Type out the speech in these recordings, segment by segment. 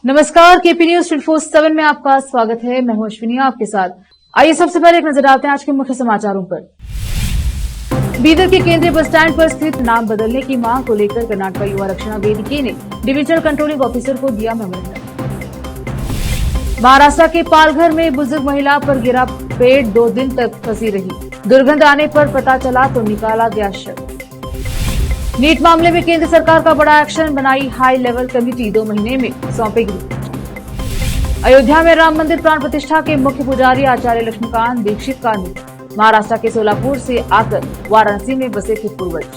नमस्कार, KP news 24/7 में आपका स्वागत है। मैं हूं अश्विनी आपके साथ। आइए सबसे पहले एक नजर डालते हैं आज के मुख्य समाचारों पर। बीदर के केंद्रीय बस स्टैंड पर स्थित नाम बदलने की मांग को लेकर कर्नाटक युवा रक्षणा वेदिके ने डिविजनल कंट्रोलिंग ऑफिसर को दिया मेमोरेंडम। महाराष्ट्र के पालघर में बुजुर्ग महिला पर गिरा पेड़ 2 दिन तक फंसी रही। दुर्गंध आने पर पता चला तो निकाला गया शव। नीट मामले में केंद्र सरकार का बड़ा एक्शन, बनाई हाई लेवल कमेटी, 2 महीने में सौंपेगी। अयोध्या में राम मंदिर प्राण प्रतिष्ठा के मुख्य पुजारी आचार्य लक्ष्मीकांत दीक्षित का निधन। महाराष्ट्र के सोलापुर से आकर वाराणसी में बसे थे पूर्वज।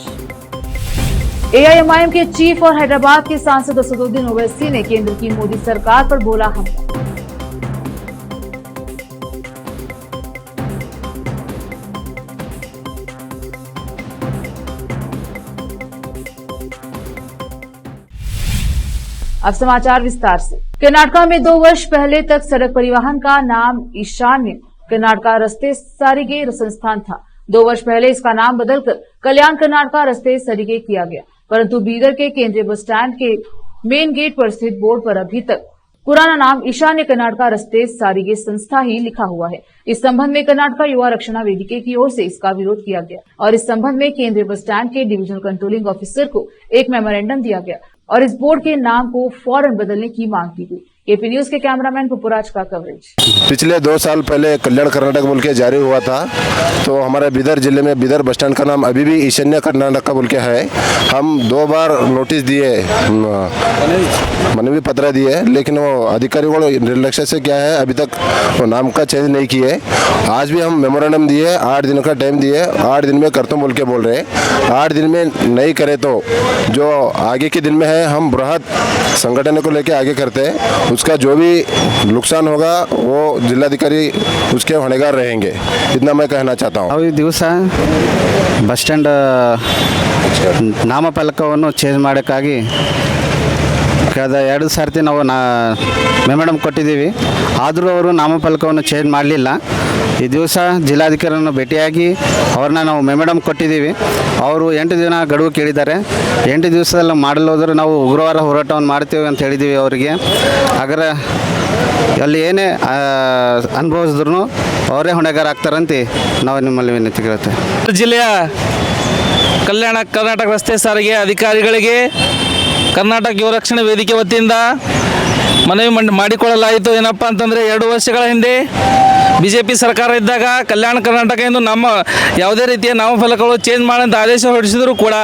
एआईएमआईएम के चीफ और हैदराबाद के सांसद असदुद्दीन ओवैसी ने केंद्र की मोदी सरकार पर बोला हमला। अब समाचार विस्तार से। कर्नाटक में 2 वर्ष पहले तक सड़क परिवहन का नाम ईशान्य कर्नाटक रस्ते सारिगे संस्थान था। 2 वर्ष पहले इसका नाम बदलकर कल्याण कर्नाटक रस्ते सारिगे किया गया, परंतु बीदर के केंद्रीय बस स्टैंड के मेन गेट पर स्थित बोर्ड पर अभी तक पुराना नाम ईशान्य कर्नाटक रस्ते सारिगे संस्था ही लिखा हुआ है। इस संबंध में कर्नाटक युवा रक्षणा वेदिके की ओर से इसका विरोध किया गया और इस संबंध में केंद्रीय बस स्टैंड के डिविजनल कंट्रोलिंग ऑफिसर को एक मेमोरेंडम दिया गया और इस बोर्ड के नाम को फौरन बदलने की मांग की गई। केपी न्यूज के कैमरामैन पुपुराज का कवरेज। पिछले 2 साल पहले कल्याण कर्नाटक बोल के जारी हुआ था, तो हमारे बीदर जिले में बीदर बस स्टैंड का नाम अभी भी ईशान्य कर्नाटक का बोल के है। हम 2 बार नोटिस दिए, मनवी पत्र दिए, लेकिन वो अधिकारियों को निर्लक्ष्य से क्या है, अभी तक वो नाम का चेंज नहीं किए। आज भी हम मेमोरेंडम दिए, 8 दिन का टाइम दिए, 8 दिन में करता बोल के बोल रहे। 8 दिन में नहीं करे तो जो आगे के दिन में है, हम बृहद संगठन को लेके आगे करते हैं। उसका जो भी नुकसान होगा वो जिलाधिकारी उसके होनेगार रहेंगे, इतना मैं कहना चाहता हूँ। ಈ ದಿವಸ ಬಸ್ ಸ್ಟ್ಯಾಂಡ್ ನಾಮಫಲಕವನ್ನು ಚೇಂಜ್ ಮಾಡೋಕ್ಕಾಗಿ ಕಳೆದ 2 ಸಾರ್ತಿ ನಾವು ಮೆಮೊರೆಂಡಮ್ ಕೊಟ್ಟಿದ್ದೀವಿ, ಆದರೂ ಅವರು ನಾಮಫಲಕವನ್ನು ಚೇಂಜ್ ಮಾಡಲಿಲ್ಲ। ಈ ದಿವಸ ಜಿಲ್ಲಾಧಿಕಾರಿಯನ್ನು ಭೇಟಿಯಾಗಿ ಅವ್ರನ್ನ ನಾವು ಮೆಮೊರೆಂಡಮ್ ಕೊಟ್ಟಿದ್ದೀವಿ। ಅವರು 8 ದಿನ ಗಡುವು ಕೇಳಿದ್ದಾರೆ। 8 ದಿವಸದಲ್ಲಿ ಮಾಡಲು ಹೋದರೆ ನಾವು ಉಗ್ರವಾದ ಹೋರಾಟವನ್ನು ಮಾಡ್ತೀವಿ ಅಂತ ಹೇಳಿದ್ದೀವಿ ಅವರಿಗೆ। ಅಗರ ಅಲ್ಲಿ ಏನೇ ಅನುಭವಿಸಿದ್ರು ಅವರೇ ಹೊಣೆಗಾರ ಆಗ್ತಾರಂತ ನಾವು ನಿಮ್ಮಲ್ಲಿ ವಿನಂತಿ ಕೇಳ್ತೇವೆ। ಜಿಲ್ಲೆಯ ಕಲ್ಯಾಣ ಕರ್ನಾಟಕ ರಸ್ತೆ ಸಾರಿಗೆ ಅಧಿಕಾರಿಗಳಿಗೆ ಕರ್ನಾಟಕ ಯುವ ರಕ್ಷಣಾ ವೇದಿಕೆ ವತಿಯಿಂದ ಮನವಿ ಮಾಡಿಕೊಳ್ಳಲಾಯಿತು। ಏನಪ್ಪ ಅಂತಂದರೆ 2 ವರ್ಷಗಳ ಹಿಂದೆ ಬಿಜೆಪಿ ಸರ್ಕಾರ ಇದ್ದಾಗ ಕಲ್ಯಾಣ ಕರ್ನಾಟಕ ಎಂದು ನಮ್ಮ ಯಾವುದೇ ರೀತಿಯ ನಾಮಫಲಕಗಳು ಚೇಂಜ್ ಮಾಡೋಂಥ ಆದೇಶ ಹೊರಡಿಸಿದರೂ ಕೂಡ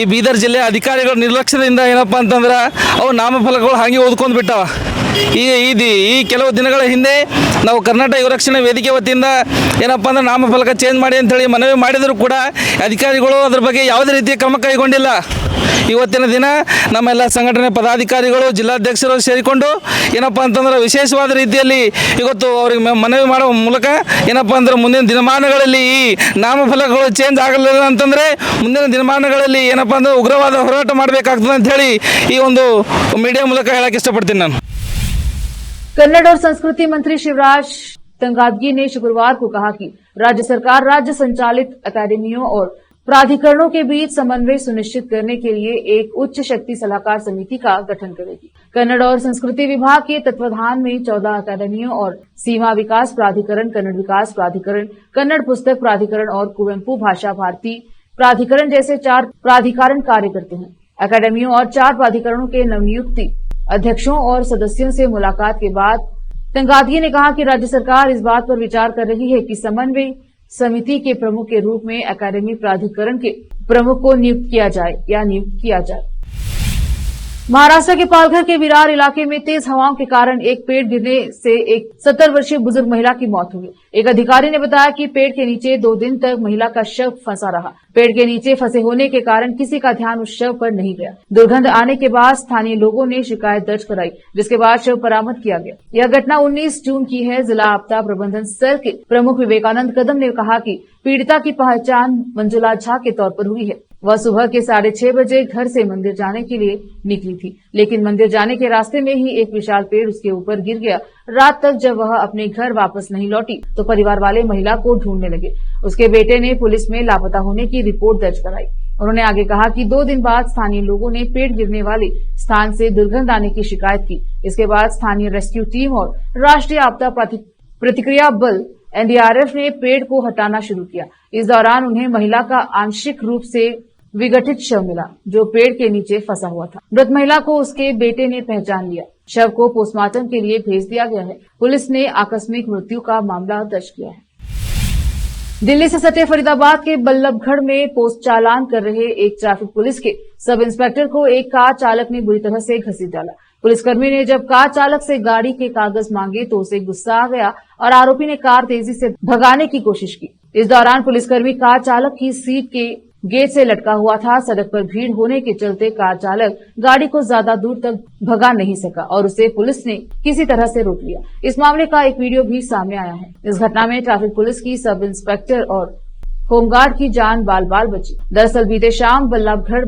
ಈ ಬೀದರ್ ಜಿಲ್ಲೆಯ ಅಧಿಕಾರಿಗಳ ನಿರ್ಲಕ್ಷ್ಯದಿಂದ ಏನಪ್ಪ ಅಂತಂದ್ರೆ ಅವು ನಾಮಫಲಕಗಳು ಹಾಗೆ ಓದ್ಕೊಂಡು ಬಿಟ್ಟವ। ಈ ಕೆಲವು ದಿನಗಳ ಹಿಂದೆ ನಾವು ಕರ್ನಾಟಕ ಯುವ ರಕ್ಷಣಾ ವೇದಿಕೆ ವತಿಯಿಂದ ಏನಪ್ಪ ಅಂದ್ರೆ ನಾಮಫಲಕ ಚೇಂಜ್ ಮಾಡಿ ಅಂಥೇಳಿ ಮನವಿ ಮಾಡಿದರೂ ಕೂಡ ಅಧಿಕಾರಿಗಳು ಅದ್ರ ಬಗ್ಗೆ ಯಾವುದೇ ರೀತಿಯ ಕ್ರಮ ಕೈಗೊಂಡಿಲ್ಲ। ಇವತ್ತಿನ ದಿನ ನಮ್ಮೆಲ್ಲ ಸಂಘಟನೆ ಪದಾಧಿಕಾರಿಗಳು ಜಿಲ್ಲಾಧ್ಯಕ್ಷರು ಸೇರಿಕೊಂಡು ಏನಪ್ಪ ಅಂತಂದ್ರೆ ವಿಶೇಷವಾದ ರೀತಿಯಲ್ಲಿ ಇವತ್ತು ಅವ್ರಿಗೆ ಮನವಿ ಮಾಡುವ ಮೂಲಕ ಏನಪ್ಪ ಅಂದ್ರೆ ಮುಂದಿನ ದಿನಮಾನಗಳಲ್ಲಿ ಈ ನಾಮಫಲಕಗಳು ಚೇಂಜ್ ಆಗಲಿಲ್ಲ ಅಂತಂದರೆ ಮುಂದಿನ ದಿನಮಾನಗಳಲ್ಲಿ ಏನಪ್ಪ ಅಂದ್ರೆ ಉಗ್ರವಾದ ಹೋರಾಟ ಮಾಡಬೇಕಾಗ್ತದೆ ಅಂತ ಹೇಳಿ ಈ ಒಂದು ಮೀಡಿಯಾ ಮೂಲಕ ಹೇಳಕ್ಕೆ ಇಷ್ಟಪಡ್ತೀನಿ ನಾನು। कन्नड़ और संस्कृति मंत्री शिवराज तंगादगी ने शुक्रवार को कहा कि राज्य सरकार राज्य संचालित अकादमियों और प्राधिकरणों के बीच समन्वय सुनिश्चित करने के लिए एक उच्च शक्ति सलाहकार समिति का गठन करेगी। कन्नड़ और संस्कृति विभाग के तत्वाधान में 14 अकादमियों और सीमा विकास प्राधिकरण, कन्नड़ विकास प्राधिकरण, कन्नड़ पुस्तक प्राधिकरण और कुवेंपु भाषा भारती प्राधिकरण जैसे 4 प्राधिकरण कार्य करते हैं। अकादमियों और 4 प्राधिकरणों के नवनियुक्ति अध्यक्षों और सदस्यों से मुलाकात के बाद तंगादगी ने कहा कि राज्य सरकार इस बात पर विचार कर रही है कि समन्वय समिति के प्रमुख के रूप में अकादमी प्राधिकरण के प्रमुख को नियुक्त किया जाए। महाराष्ट्र के पालघर के विरार इलाके में तेज हवाओं के कारण एक पेड़ गिरने से एक 70 वर्षीय बुजुर्ग महिला की मौत हो गई। एक अधिकारी ने बताया कि पेड़ के नीचे 2 दिन तक महिला का शव फंसा रहा। पेड़ के नीचे फंसे होने के कारण किसी का ध्यान उस शव पर नहीं गया। दुर्गंध आने के बाद स्थानीय लोगों ने शिकायत दर्ज कराई, जिसके बाद शव बरामद किया गया। यह घटना 19 जून की है। जिला आपदा प्रबंधन सेल के प्रमुख विवेकानंद कदम ने कहा कि पीड़िता की पहचान मंजुला झा के तौर पर हुई है। वह सुबह के 6:30 बजे घर से मंदिर जाने के लिए निकली थी, लेकिन मंदिर जाने के रास्ते में ही एक विशाल पेड़ उसके ऊपर गिर गया। रात तक जब वह अपने घर वापस नहीं लौटी तो परिवार वाले महिला को ढूंढने लगे। उसके बेटे ने पुलिस में लापता होने की रिपोर्ट दर्ज कराई। उन्होंने आगे कहा कि 2 दिन बाद स्थानीय लोगों ने पेड़ गिरने वाले स्थान से दुर्गंध आने की शिकायत की, इसके बाद स्थानीय रेस्क्यू टीम और राष्ट्रीय आपदा प्रतिक्रिया बल एनडीआरएफ ने पेड़ को हटाना शुरू किया। इस दौरान उन्हें महिला का आंशिक रूप से विघटित शव मिला, जो पेड़ के नीचे फंसा हुआ था। मृत महिला को उसके बेटे ने पहचान लिया। शव को पोस्टमार्टम के लिए भेज दिया गया है। पुलिस ने आकस्मिक मृत्यु का मामला दर्ज किया है। दिल्ली से सटे फरीदाबाद के बल्लभगढ़ में पोस्ट चालान कर रहे एक ट्रैफिक पुलिस के सब इंस्पेक्टर को एक कार चालक ने बुरी तरह से घसीट डाला। पुलिसकर्मी ने जब कार चालक से गाड़ी के कागज मांगे तो उसे गुस्सा आ गया और आरोपी ने कार तेजी से भगाने की कोशिश की। इस दौरान पुलिसकर्मी कार चालक की सीट के गेट से लटका हुआ था। सड़क पर भीड़ होने के चलते कार चालक गाड़ी को ज्यादा दूर तक भगा नहीं सका और उसे पुलिस ने किसी तरह से रोक लिया। इस मामले का एक वीडियो भी सामने आया है। इस घटना में ट्रैफिक पुलिस की सब इंस्पेक्टर और होमगार्ड की जान बाल बाल बची। दरअसल बीते शाम बल्लभगढ़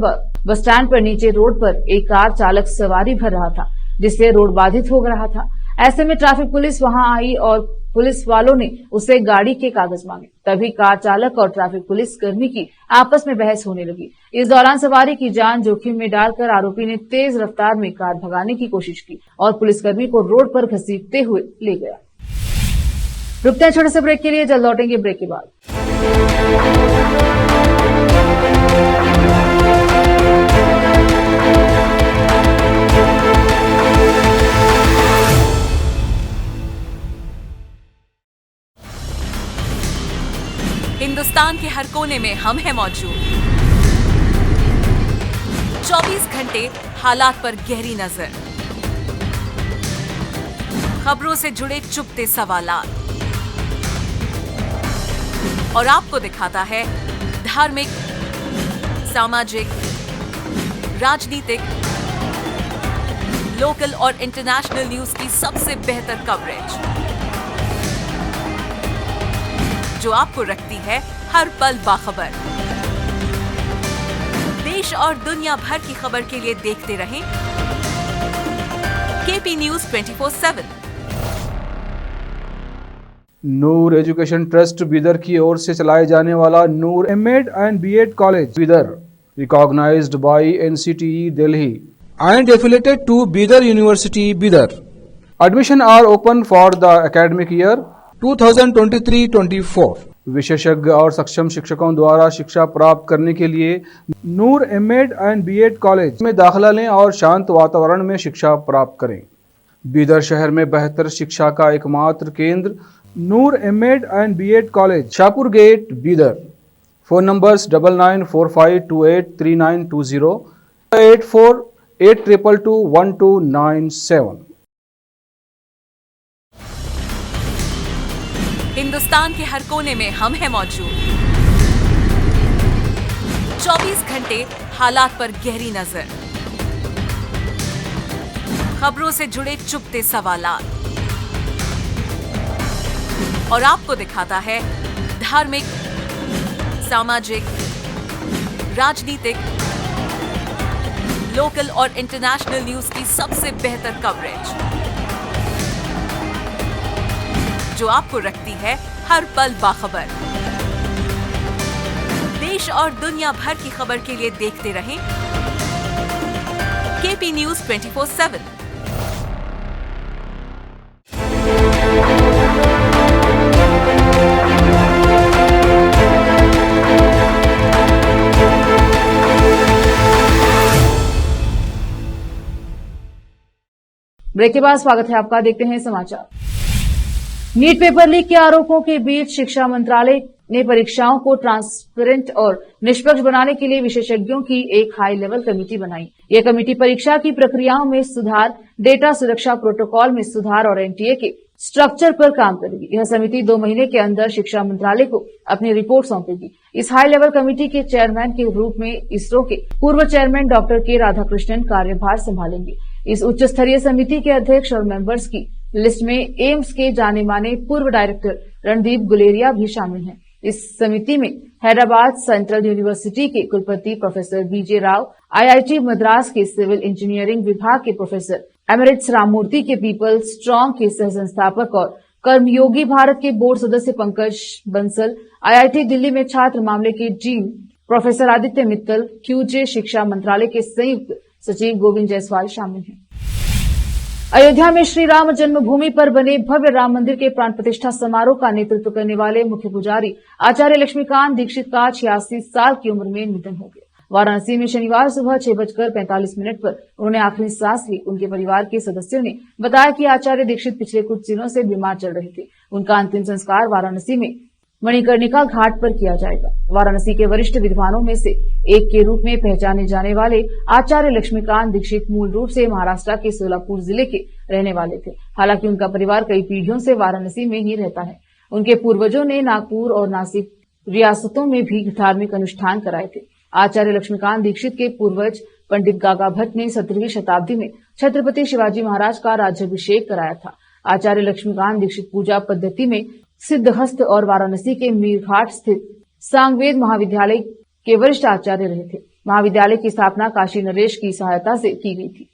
बस स्टैंड पर नीचे रोड पर एक कार चालक सवारी भर रहा था, जिससे रोड बाधित हो रहा था। ऐसे में ट्रैफिक पुलिस वहां आई और पुलिस वालों ने उससे गाड़ी के कागज मांगे। तभी कार चालक और ट्रैफिक पुलिस कर्मी की आपस में बहस होने लगी। इस दौरान सवारी की जान जोखिम में डालकर आरोपी ने तेज रफ्तार में कार भगाने की कोशिश की और पुलिसकर्मी को रोड पर घसीटते हुए ले गया। रुकते हैं छोटे से ब्रेक के लिए, जल्द लौटेंगे ब्रेक के बाद। हिंदुस्तान के हर कोने में हम हैं मौजूद। 24 घंटे हालात पर गहरी नजर, खबरों से जुड़े चुपते सवालात और आपको दिखाता है धार्मिक, सामाजिक, राजनीतिक, लोकल और इंटरनेशनल न्यूज की सबसे बेहतर कवरेज, जो आपको रखती है हर पल बाखबर। देश और दुनिया भर की खबर के लिए देखते रहें KP news 24/7। Noor education trust Bidar की ओर से चलाए जाने वाला Noor MEd and BEd college Bidar, recognized by NCTE Delhi and affiliated to Bidar University Bidar. Admission are open for the academic year 2023-24. विशेषज्ञ और सक्षम शिक्षकों द्वारा शिक्षा प्राप्त करने के लिए नूर एमएड एंड बीएड कॉलेज में दाखिला लें और शांत वातावरण में शिक्षा प्राप्त करें। बीदर शहर में बेहतर शिक्षा का एकमात्र केंद्र Noor MEd and BEd college, Shahpur gate, Bidar. Phone numbers 9945283920, 8482221297। Hindustan के हर कोने में हम हैं मौजूद। 24 घंटे हालात पर गहरी नजर, खबरों से जुड़े चुपते सवालात और आपको दिखाता है धार्मिक, सामाजिक, राजनीतिक, लोकल और इंटरनेशनल न्यूज की सबसे बेहतर कवरेज, जो आपको रखती है हर पल बाखबर। देश और दुनिया भर की खबर के लिए देखते रहें केपी न्यूज 24/7। ब्रेक के बाद स्वागत है आपका। देखते हैं समाचार। नीट पेपर लीक के आरोपों के बीच शिक्षा मंत्रालय ने परीक्षाओं को ट्रांसपेरेंट और निष्पक्ष बनाने के लिए विशेषज्ञों की एक हाई लेवल कमेटी बनाई। यह कमेटी परीक्षा की प्रक्रियाओं में सुधार, डेटा सुरक्षा प्रोटोकॉल में सुधार और एनटीए के स्ट्रक्चर पर काम करेगी। यह समिति 2 महीने के अंदर शिक्षा मंत्रालय को अपनी रिपोर्ट सौंपेगी। इस हाई लेवल कमेटी के चेयरमैन के रूप में इसरो के पूर्व चेयरमैन डॉक्टर के राधाकृष्णन कार्यभार संभालेंगे। इस उच्च स्तरीय समिति के अध्यक्ष और मेंबर्स की लिस्ट में एम्स के जाने माने पूर्व डायरेक्टर रणदीप गुलेरिया भी शामिल हैं। इस समिति में हैदराबाद सेंट्रल यूनिवर्सिटी के कुलपति प्रोफेसर बीजे राव, आईआईटी मद्रास के सिविल इंजीनियरिंग विभाग के प्रोफेसर एमरिट्स राममूर्ति के पीपल स्ट्रांग के सह संस्थापक और कर्मयोगी भारत के बोर्ड सदस्य पंकज बंसल, आईआईटी दिल्ली में छात्र मामले के dean professor Aditya Mittal, QJ शिक्षा मंत्रालय के संयुक्त सचिव गोविंद जायसवाल शामिल हैं। अयोध्या में श्री राम जन्मभूमि पर बने भव्य राम मंदिर के प्राण प्रतिष्ठा समारोह का नेतृत्व करने वाले मुख्य पुजारी आचार्य लक्ष्मीकांत दीक्षित का 86 साल की उम्र में निधन हो गया। वाराणसी में शनिवार सुबह 6:45 पर उन्होंने आखिरी सांस ली। उनके परिवार के सदस्यों ने बताया कि आचार्य दीक्षित पिछले कुछ दिनों से बीमार चल रहे थे। उनका अंतिम संस्कार वाराणसी में मणिकर्णिका घाट पर किया जाएगा। वाराणसी के वरिष्ठ विद्वानों में से एक के रूप में पहचाने जाने वाले आचार्य लक्ष्मीकांत दीक्षित मूल रूप से महाराष्ट्र के सोलापुर जिले के रहने वाले थे। हालांकि उनका परिवार कई पीढ़ियों से वाराणसी में ही रहता है। उनके पूर्वजों ने नागपुर और नासिक रियासतों में भी धार्मिक अनुष्ठान कराए थे। आचार्य लक्ष्मीकांत दीक्षित के पूर्वज पंडित गागा भट्ट ने 17वीं शताब्दी में छत्रपति शिवाजी महाराज का राज्याभिषेक कराया था। आचार्य लक्ष्मीकांत दीक्षित पूजा पद्धति में सिद्धहस्त और वाराणसी के मीरघाट स्थित सांगवेद महाविद्यालय के वरिष्ठ आचार्य रहे थे। महाविद्यालय की स्थापना काशी नरेश की सहायता से की गई थी।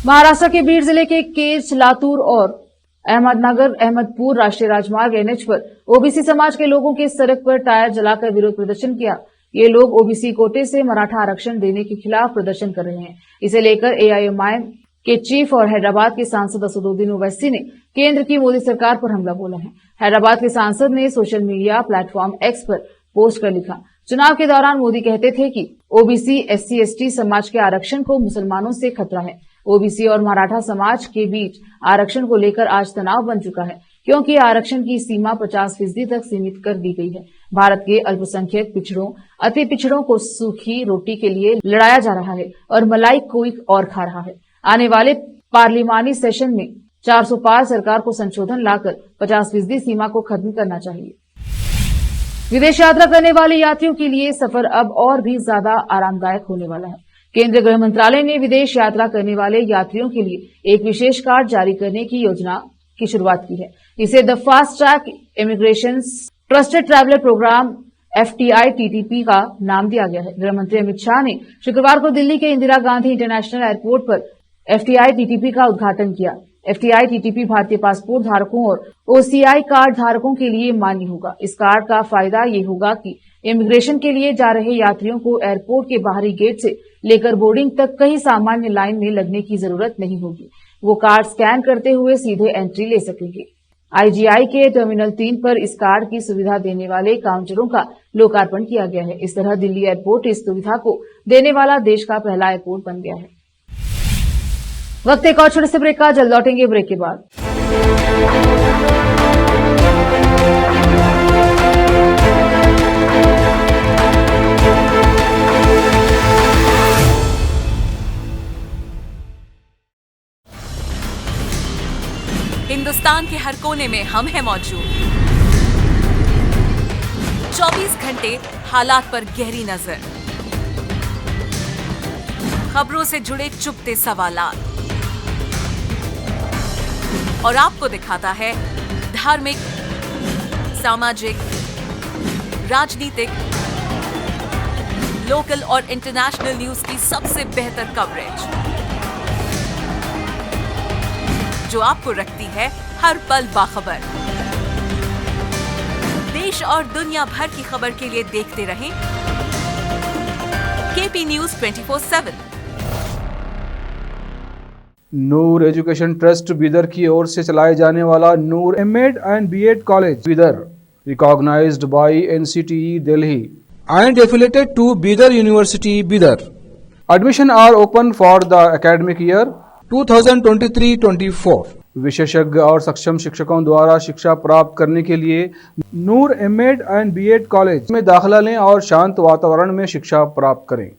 महाराष्ट्र के बीड जिले के केच, लातूर और अहमदनगर अहमदपुर राष्ट्रीय राजमार्ग NH पर ओबीसी समाज के लोगों के सड़क पर टायर जलाकर विरोध प्रदर्शन किया। ये लोग ओबीसी कोटे से मराठा आरक्षण देने के खिलाफ प्रदर्शन कर रहे हैं। इसे लेकर AIMIM के चीफ और हैदराबाद के सांसद असदुद्दीन ओवैसी ने केंद्र की मोदी सरकार पर हमला बोला है। हैदराबाद के सांसद ने सोशल मीडिया प्लेटफॉर्म X पर पोस्ट कर लिखा, चुनाव के दौरान मोदी कहते थे कि ओबीसी SC/ST समाज के आरक्षण को मुसलमानों से खतरा है। ओबीसी और मराठा समाज के बीच आरक्षण को लेकर आज तनाव बन चुका है, क्योंकि आरक्षण की सीमा 50% तक सीमित कर दी गई है। भारत के अल्पसंख्यक पिछड़ों, अति पिछड़ों को सूखी रोटी के लिए लड़ाया जा रहा है और मलाई कोई और खा रहा है। आने वाले पार्लिमानी सेशन में 400 पार सरकार को संशोधन लाकर 50% सीमा को खत्म करना चाहिए। विदेश यात्रा करने वाले यात्रियों के लिए सफर अब और भी ज्यादा आरामदायक होने वाला है। केंद्रीय गृह मंत्रालय ने विदेश यात्रा करने वाले यात्रियों के लिए एक विशेष कार्ड जारी करने की योजना की शुरुआत की है। इसे the fast track immigration trusted traveller programme FTI-TTP का नाम दिया गया है। गृह मंत्री अमित शाह ने शुक्रवार को दिल्ली के इंदिरा गांधी इंटरनेशनल एयरपोर्ट पर FTI-TTP का उद्घाटन किया। FTI-TTP भारतीय पासपोर्ट धारकों और OCI कार्ड धारकों के लिए मान्य होगा। इस कार्ड का फायदा ये होगा कि इमिग्रेशन के लिए जा रहे यात्रियों को एयरपोर्ट के बाहरी गेट से लेकर बोर्डिंग तक कहीं सामान्य लाइन में लगने की जरूरत नहीं होगी। वो कार्ड स्कैन करते हुए सीधे एंट्री ले सकेंगे। IGI के टर्मिनल 3 पर इस कार्ड की सुविधा देने वाले काउंटरों का लोकार्पण किया गया है। इस तरह दिल्ली एयरपोर्ट इस सुविधा को देने वाला देश का पहला एयरपोर्ट बन गया है। वक्त एक और छोटे से ब्रेक का, जल्द लौटेंगे ब्रेक के बाद। हिंदुस्तान के हर कोने में हम हैं मौजूद। 24 घंटे हालात पर गहरी नजर, खबरों से जुड़े चुपते सवालात और आपको दिखाता है धार्मिक, सामाजिक, राजनीतिक, लोकल और इंटरनेशनल न्यूज की सबसे बेहतर कवरेज, जो आपको रखती है हर पल बाखबर। देश और दुनिया भर की खबर के लिए देखते रहें KP News 24/7। Noor education trust Bidar की ओर से चलाए जाने वाला नूर M.Ed and B.Ed college Bidar, recognized by NCTE Delhi and affiliated to Bidar University Bidar. Admission are open for the academic year 2023-24। विशेषज्ञ और सक्षम शिक्षकों द्वारा शिक्षा प्राप्त करने के लिए नूर M.Ed and B.Ed कॉलेज में दाखिला लें और शांत वातावरण में शिक्षा प्राप्त करें।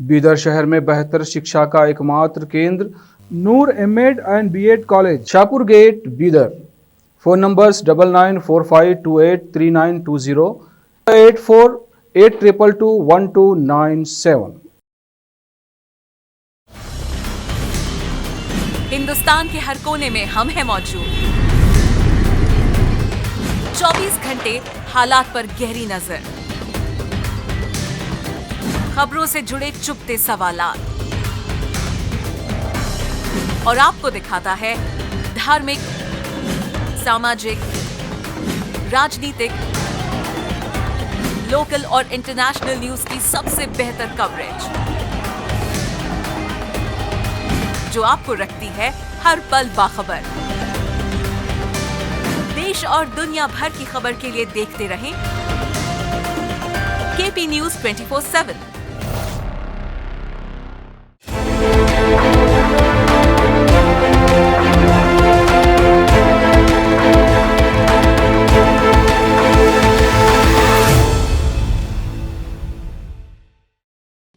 बीदर शहर में बेहतर शिक्षा का एकमात्र केंद्र Noor M.Ed and B.Ed college, Shahpur gate, Bidar. Phone numbers 9945283920, 8482221297। Hindustan के हर कोने में हम हैं मौजूद। 24 घंटे हालात पर गहरी नजर, खबरों से जुड़े चुपते सवालात और आपको दिखाता है धार्मिक, सामाजिक, राजनीतिक, लोकल और इंटरनेशनल न्यूज की सबसे बेहतर कवरेज, जो जो आपको रखती है हर पल बाखबर। देश और दुनिया भर की खबर के लिए देखते रहें केपी न्यूज 24/7।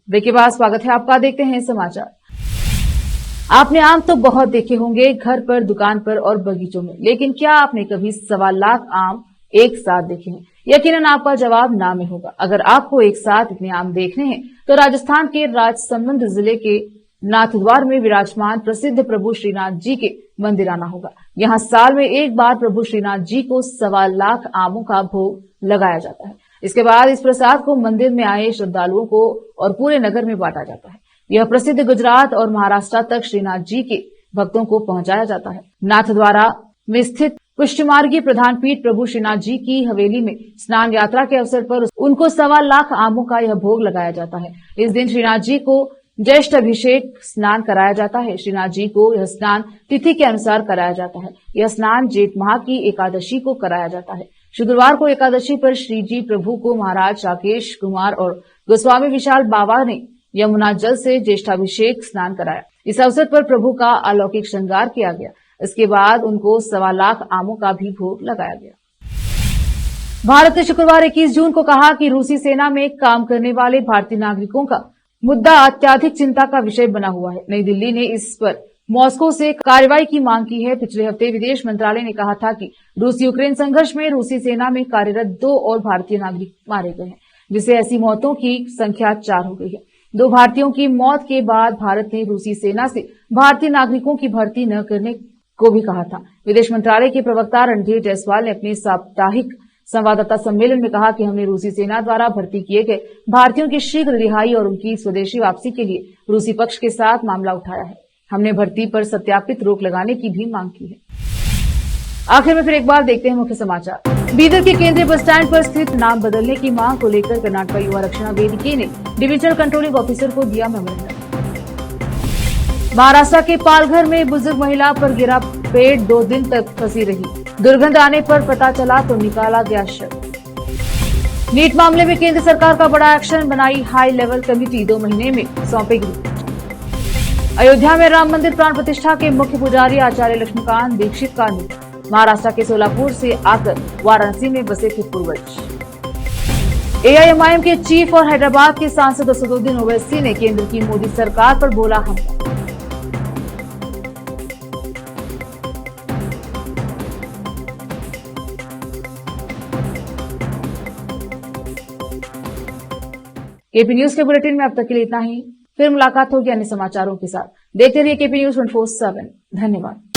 ब्रेक के बाद स्वागत है आपका। देखते हैं समाचार। आपने आम तो बहुत देखे होंगे घर पर, दुकान पर और बगीचों में, लेकिन क्या आपने कभी 1.25 लाख आम एक साथ देखे हैं? यकीनन आपका जवाब ना में होगा। अगर आपको एक साथ इतने आम देखने हैं तो राजस्थान के राजसमंद जिले के नाथद्वार में विराजमान प्रसिद्ध प्रभु श्रीनाथ जी के मंदिर आना होगा। यहाँ साल में एक बार प्रभु श्रीनाथ जी को 1.25 लाख आमों का भोग लगाया जाता है। इसके बाद इस प्रसाद को मंदिर में आए श्रद्धालुओं को और पूरे नगर में बांटा जाता है। यह प्रसिद्ध गुजरात और महाराष्ट्र तक श्रीनाथ जी के भक्तों को पहुंचाया जाता है। नाथद्वारा में स्थित पुष्टिमार्गी प्रधान पीठ प्रभु श्रीनाथ जी की हवेली में स्नान यात्रा के अवसर पर उनको 1.25 लाख आमों का यह भोग लगाया जाता है। इस दिन श्रीनाथ जी को ज्येष्ठ अभिषेक स्नान कराया जाता है। श्रीनाथ जी को यह स्नान तिथि के अनुसार कराया जाता है। यह स्नान जेठ माह की एकादशी को कराया जाता है। शुक्रवार को एकादशी पर श्री जी प्रभु को महाराज राकेश कुमार और गोस्वामी विशाल बाबा ने यमुना जल से ज्येष्ठाभिषेक स्नान कराया। इस अवसर पर प्रभु का अलौकिक श्रृंगार किया गया। इसके बाद उनको 1.25 लाख आमों का भी भोग लगाया गया। भारत ने शुक्रवार 21 जून को कहा कि रूसी सेना में काम करने वाले भारतीय नागरिकों का मुद्दा अत्यधिक चिंता का विषय बना हुआ है। नई दिल्ली ने इस पर मॉस्को से कार्रवाई की मांग की है। पिछले हफ्ते विदेश मंत्रालय ने कहा था कि रूस यूक्रेन संघर्ष में रूसी सेना में कार्यरत 2 और भारतीय नागरिक मारे गए हैं, जिससे ऐसी मौतों की संख्या 4 हो गई है। 2 भारतीयों की मौत के बाद भारत ने रूसी सेना से भारतीय नागरिकों की भर्ती न करने को भी कहा था। विदेश मंत्रालय के प्रवक्ता रणधीर जायसवाल ने अपने साप्ताहिक संवाददाता सम्मेलन में कहा कि हमने रूसी सेना द्वारा भर्ती किए गए भारतीयों की शीघ्र रिहाई और उनकी स्वदेशी वापसी के लिए रूसी पक्ष के साथ मामला उठाया है। हमने भर्ती पर सत्यापित रोक लगाने की भी मांग की है। आखिर में फिर एक बार देखते हैं मुख्य समाचार। बीदर के केंद्रीय बस स्टैंड पर स्थित नाम बदलने की मांग को लेकर कर्नाटक युवा रक्षणा वेदिके ने डिविजनल कंट्रोलिंग ऑफिसर को दिया मेमोरेंडम। महाराष्ट्र के पालघर में बुजुर्ग महिला पर गिरा पेड़ 2 दिन तक फंसी रही। दुर्गंध आने पर पता चला तो निकाला गया शव। नीट मामले में केंद्र सरकार का बड़ा एक्शन, बनाई हाई लेवल कमेटी, 2 महीने में सौंपेगी। अयोध्या में राम मंदिर प्राण प्रतिष्ठा के मुख्य पुजारी आचार्य लक्ष्मीकांत दीक्षित का निधन। महाराष्ट्र के सोलापुर से आकर वाराणसी में बसे थे पूर्वज। एआईएमआईएम के चीफ और हैदराबाद के सांसद असदुद्दीन ओवैसी ने केंद्र की मोदी सरकार पर बोला हमला। केपी न्यूज के बुलेटिन में अब तक के लिए इतना ही। फिर मुलाकात होगी अन्य समाचारों के साथ। देखते रहिए केपी न्यूज 24/7। धन्यवाद।